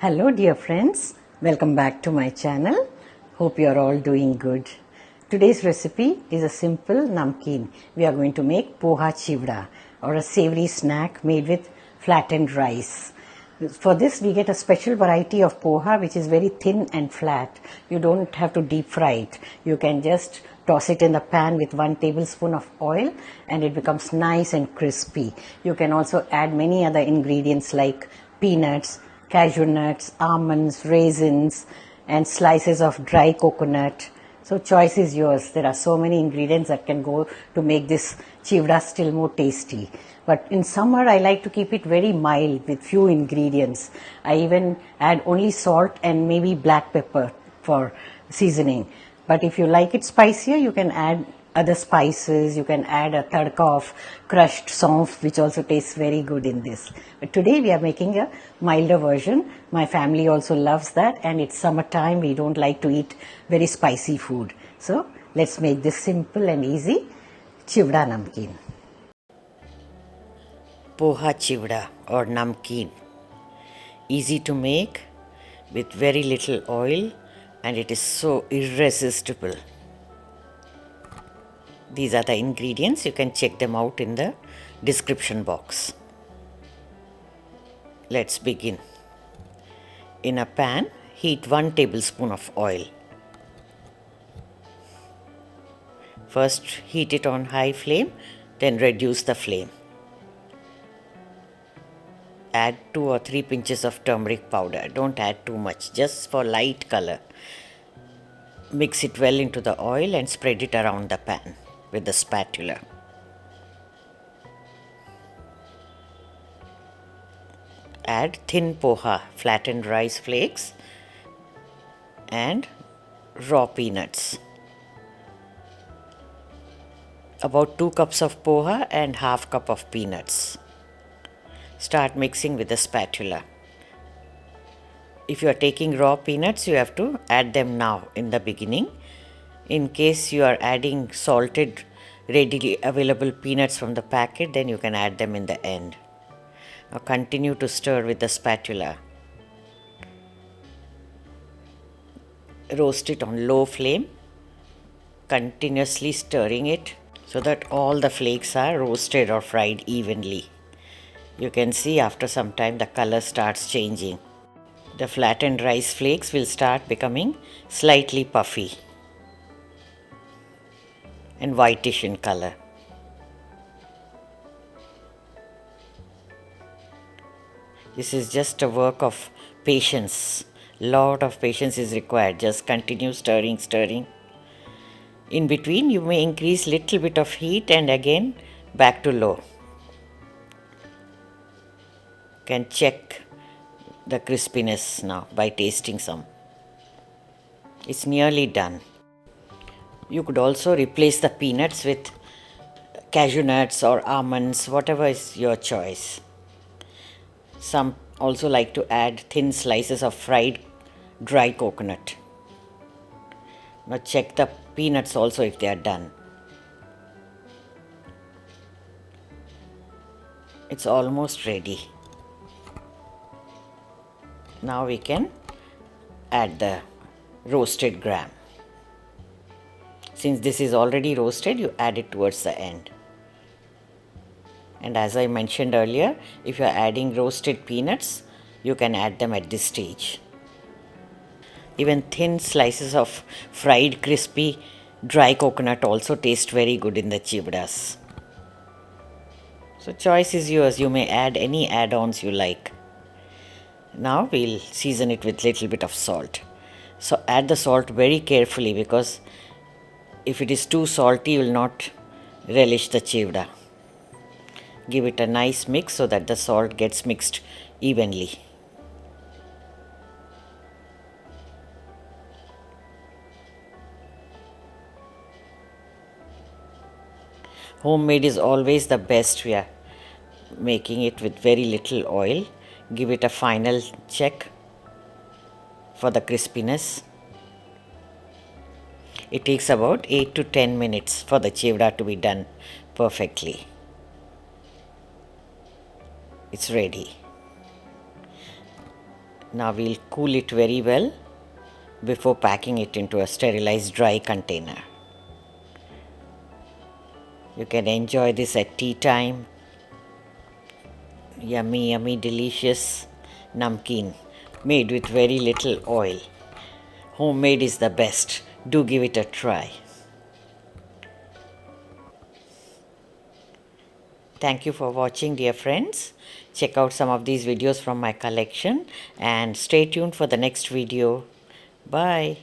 Hello dear friends, welcome back to my channel. Hope you are all doing good. Today's recipe is a simple namkeen. We are going to make Poha Chivda or a savory snack made with flattened rice. For this we get a special variety of poha which is very thin and flat. You don't have to deep fry it. You can just toss it in the pan with 1 tablespoon of oil and it becomes nice and crispy. You can also add many other ingredients like peanuts, cashew nuts, almonds, raisins and slices of dry coconut. So choice is yours. There are so many ingredients that can go to make this chivda still more tasty. But in summer I like to keep it very mild with few ingredients. I even add only salt and maybe black pepper for seasoning. But if you like it spicier, you can add other spices. You can add a tadka of crushed saunf, which also tastes very good in this. But today we are making a milder version. My family also loves that, and it's summertime. We don't like to eat very spicy food. So let's make this simple and easy chivda namkeen. Poha Chivda or namkeen. Easy to make with very little oil, and it is so irresistible. These are the ingredients. You can check them out in the description box. Let's begin. In a pan, heat 1 tablespoon of oil. First heat it on high flame, then reduce the flame. Add 2 or 3 pinches of turmeric powder. Don't add too much, just for light color. Mix it well into the oil and spread it around the pan with the spatula. Add thin poha, flattened rice flakes and raw peanuts. About 2 cups of poha and half cup of peanuts. Start mixing with the spatula. If you are taking raw peanuts, you have to add them now in the beginning. In case you are adding salted, readily available peanuts from the packet, then you can add them in the end. Now continue to stir with the spatula. Roast it on low flame, continuously stirring it so that all the flakes are roasted or fried evenly. You can see after some time the color starts changing. The flattened rice flakes will start becoming slightly puffy and whitish in color. This is just a work of patience. Lot of patience is required. Just continue stirring. In between you may increase little bit of heat and again back to low. Can check the crispiness now by tasting some. It's nearly done. You could also replace the peanuts with cashew nuts or almonds, whatever is your choice. Some also like to add thin slices of fried dry coconut. Now check the peanuts also if they are done. It's almost ready. Now we can add the roasted gram. Since this is already roasted, you add it towards the end. And as I mentioned earlier, if you are adding roasted peanuts, you can add them at this stage. Even thin slices of fried crispy dry coconut also taste very good in the chivdas. So choice is yours. You may add any add-ons you like. Now we'll season it with little bit of salt. So add the salt very carefully, because if it is too salty, you will not relish the chivda. Give it a nice mix so that the salt gets mixed evenly. Homemade is always the best. We are making it with very little oil. Give it a final check for the crispiness. It takes about 8 to 10 minutes for the chivda to be done perfectly. It's ready. Now we'll cool it very well before packing it into a sterilized dry container. You can enjoy this at tea time. Yummy, yummy, delicious namkeen made with very little oil. Homemade is the best. Do give it a try. Thank you for watching, dear friends. Check out some of these videos from my collection and stay tuned for the next video. Bye.